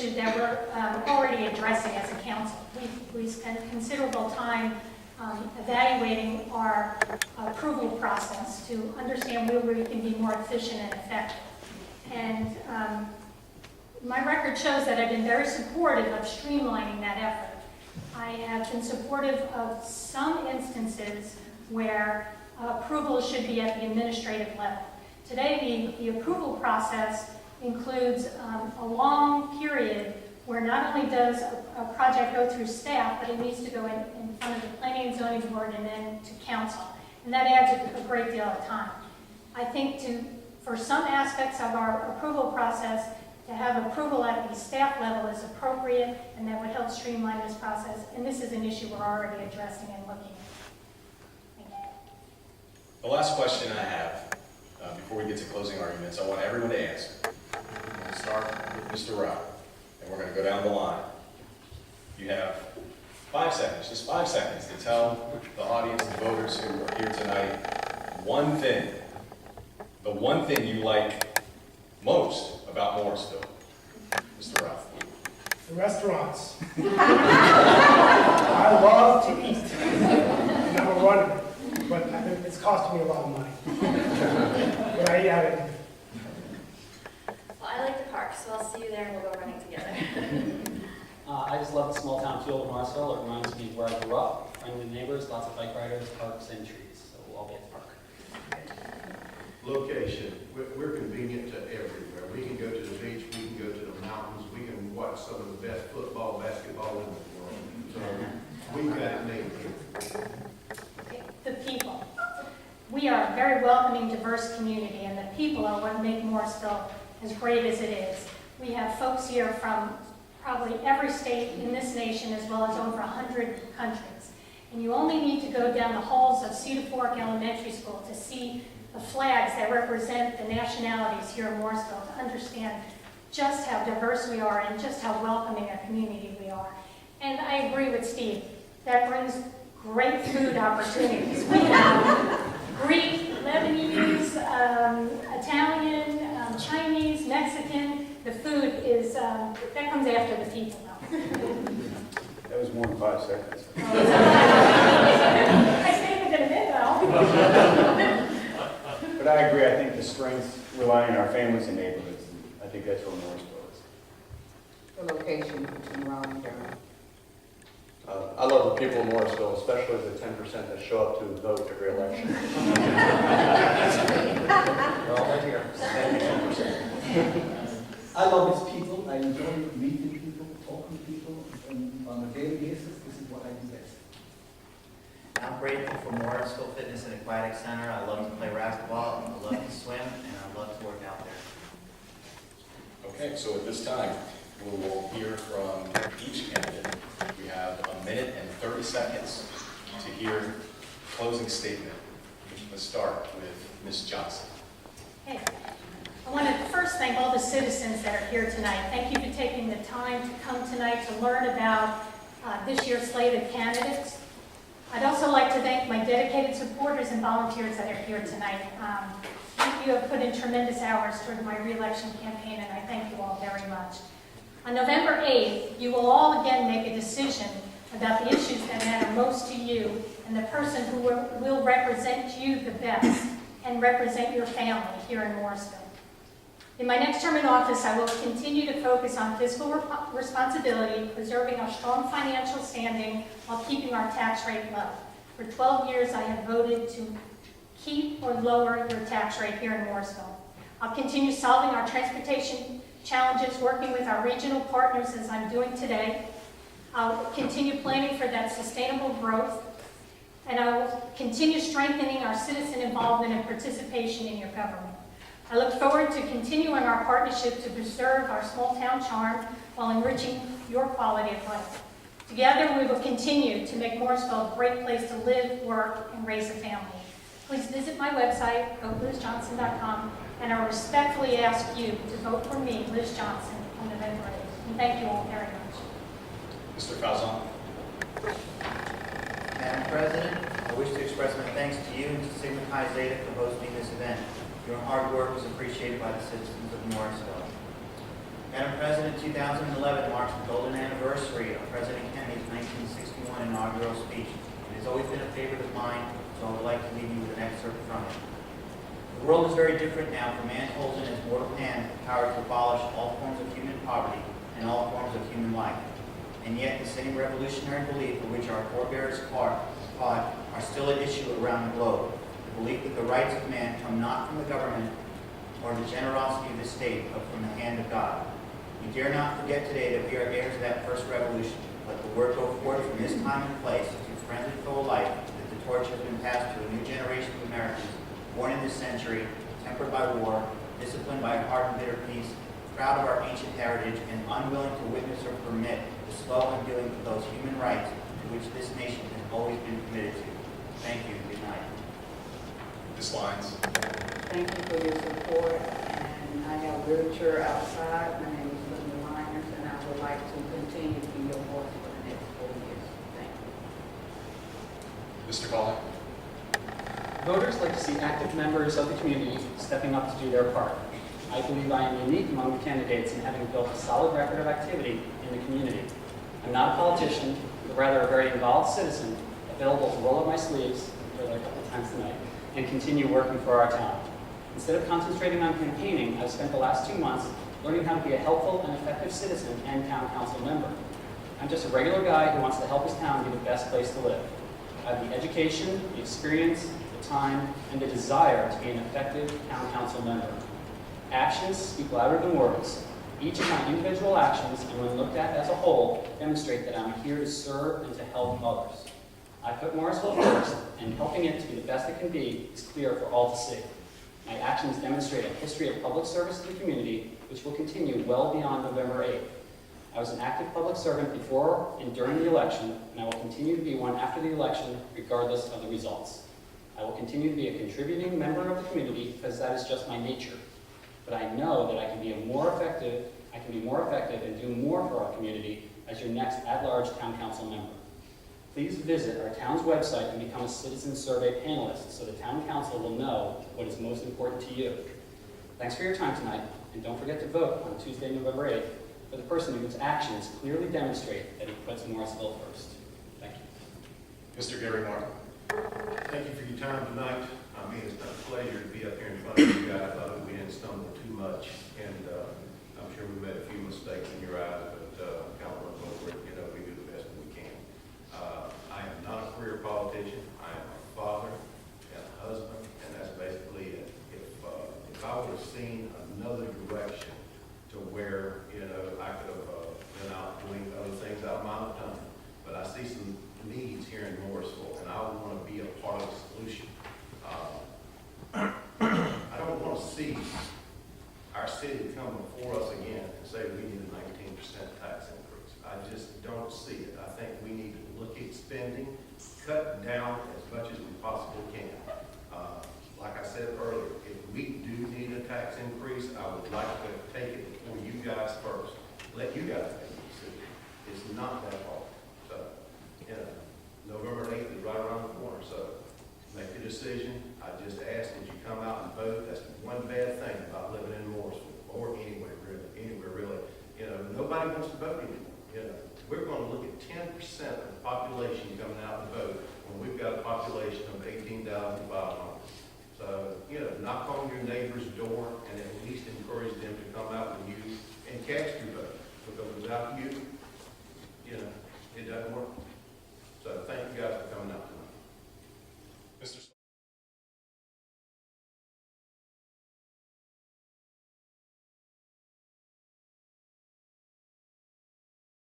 issue that we're already addressing as a council. We spent considerable time evaluating our approval process to understand where we can be more efficient and effective. And my record shows that I've been very supportive of streamlining that effort. I have been supportive of some instances where approval should be at the administrative level. Today, the approval process includes a long period where not only does a project go through staff, but it needs to go in front of the Planning and Zoning Board and then to council. And that adds a great deal of time. I think for some aspects of our approval process, to have approval at the staff level is appropriate, and that would help streamline this process. And this is an issue we're already addressing and looking at. Thank you. The last question I have, before we get to closing arguments, I want everyone to answer. I'm going to start with Mr. Rao, and we're going to go down the line. You have 5 seconds, just 5 seconds, to tell the audience, the voters who are here tonight, one thing, the one thing you like most about Morrisville. Mr. Rao. The restaurants. I love to eat. And I'm a runner, but it's costing me a lot of money. But I eat out of it. Well, I like the park, so I'll see you there and we'll go running together. I just love the small town feel of Morrisville. It reminds me of where I grew up. Friendly neighbors, lots of bike riders, parks, and trees. So we'll all be at the park. Location. We're convenient to everywhere. We can go to the beach, we can go to the mountains, we can watch some of the best football, basketball in the world. So we've got it made here. Okay, the people. We are a very welcoming, diverse community, and the people are what make Morrisville as great as it is. We have folks here from probably every state in this nation, as well as over 100 countries. And you only need to go down the halls of Cedar Fork Elementary School to see the flags that represent the nationalities here in Morrisville, to understand just how diverse we are and just how welcoming a community we are. And I agree with Steve, that brings great food opportunities. We have Greek, Lebanese, Italian, Chinese, Mexican. The food is, that comes after the people though. That was more than 5 seconds. I stayed within a minute though. But I agree, I think the strengths rely on our families and neighborhoods. And I think that's where Morrisville is. The location between Raleigh and Durham. I love the people of Morrisville, especially the 10% that show up to vote every election. We're all right here. I love its people. I enjoy meeting people, talking to people, and on a daily basis, this is what I do best. I'm grateful for Morrisville Fitness and Aquatic Center. I love to play racquetball, I love to swim, and I love to work out there. Okay, so at this time, we will hear from each candidate. We have 1 minute and 30 seconds to hear a closing statement. Let's start with Ms. Johnson. Hey, I want to first thank all the citizens that are here tonight. Thank you for taking the time to come tonight to learn about this year's slate of candidates. I'd also like to thank my dedicated supporters and volunteers that are here tonight. You have put in tremendous hours toward my re-election campaign, and I thank you all very much. On November 8th, you will all again make a decision about the issues that matter most to you and the person who will represent you the best and represent your family here in Morrisville. In my next term in office, I will continue to focus on fiscal responsibility, preserving our strong financial standing while keeping our tax rate low. For 12 years, I have voted to keep or lower your tax rate here in Morrisville. I'll continue solving our transportation challenges, working with our regional partners as I'm doing today. I'll continue planning for that sustainable growth, and I will continue strengthening our citizen involvement and participation in your government. I look forward to continuing our partnership to preserve our small town charm while enriching your quality of life. Together, we will continue to make Morrisville a great place to live, work, and raise a family. Please visit my website, votelizjohnson.com, and I respectfully ask you to vote for me, Liz Johnson, on November 8th. And thank you all very much. Mr. Falzon. Madam President, I wish to express my thanks to you and to Sigma Chi Zeta for hosting this event. Your hard work was appreciated by the citizens of Morrisville. Madam President, 2011 marks the golden anniversary of President Kennedy's 1961 inaugural speech. It has always been a favorite of mine, so I would like to leave you with an excerpt from it. The world is very different now, for man holds in his mortal hand the power to abolish all forms of human poverty and all forms of human life. And yet the same revolutionary belief for which our forebears fought are still at issue around the globe. The belief that the rights of man come not from the government or the generosity of the state, but from the hand of God. We dare not forget today that we are heirs of that first revolution. Let the word go forth from this time and place to friends and foe alike, that the torch has been passed to a new generation of Americans, born in this century, tempered by war, disciplined by a hard and bitter peace, proud of our ancient heritage, and unwilling to witness or permit the slow undoing of those human rights to which this nation has always been committed to. Thank you. Good night. Ms. Lyons. Thank you for your support, and I have literature outside. My name is Linda Miners, and I would like to continue to be your voice for the next 4 years. Thank you. Mr. Collin. Voters like to see active members of the community stepping up to do their part. I believe I am unique among the candidates in having built a solid record of activity in the community. I'm not a politician, but rather a very involved citizen, available to roll up my sleeves, I've heard that a couple of times tonight, and continue working for our town. Instead of concentrating on campaigning, I've spent the last 2 months learning how to be a helpful and effective citizen and town council member. I'm just a regular guy who wants to help his town be the best place to live. I have the education, the experience, the time, and the desire to be an effective town council member. Actions speak louder than words. Each of my individual actions, and when looked at as a whole, demonstrate that I'm here to serve and to help others. I put Morrisville first, and helping it to be the best it can be is clear for all to see. My actions demonstrate a history of public service to the community, which will continue well beyond November 8th. I was an active public servant before and during the election, and I will continue to be one after the election, regardless of the results. I will continue to be a contributing member of the community because that is just my nature. But I know that I can be more effective and do more for our community as your next at-large town council member. Please visit our town's website and become a citizen survey panelist so the town council will know what is most important to you. Thanks for your time tonight, and don't forget to vote on Tuesday, November 8th for the person whose actions clearly demonstrate that he puts Morrisville first. Thank you. Mr. Gary Martin. Thank you for your time tonight. I mean, it's been a pleasure to be up here in front of you guys. I hope we didn't stumble too much, and I'm sure we made a few mistakes in your eyes, but Councilman Woodward, you know, we do the best we can. I am not a career politician. I am a father and a husband, and that's basically it. If I would have seen another direction to where, you know, I could have been out doing other things I might have done, but I see some needs here in Morrisville, and I want to be a part of the solution. I don't want to see our city come before us again and say we need a 19% tax increase. I just don't see it. I think we need to look at spending, cut down as much as we possibly can. Like I said earlier, if we do need a tax increase, I would like to take it before you guys first. Let you guys make the decision. It's not that hard. So, you know, November 8th is right around the corner, so make the decision. I just ask that you come out and vote. That's one bad thing about living in Morrisville, or anywhere really. You know, nobody wants to vote anymore. You know, we're going to look at 10% of the population coming out and vote when we've got a population of 18,500. So, you know, knock on your neighbor's door and at least encourage them to come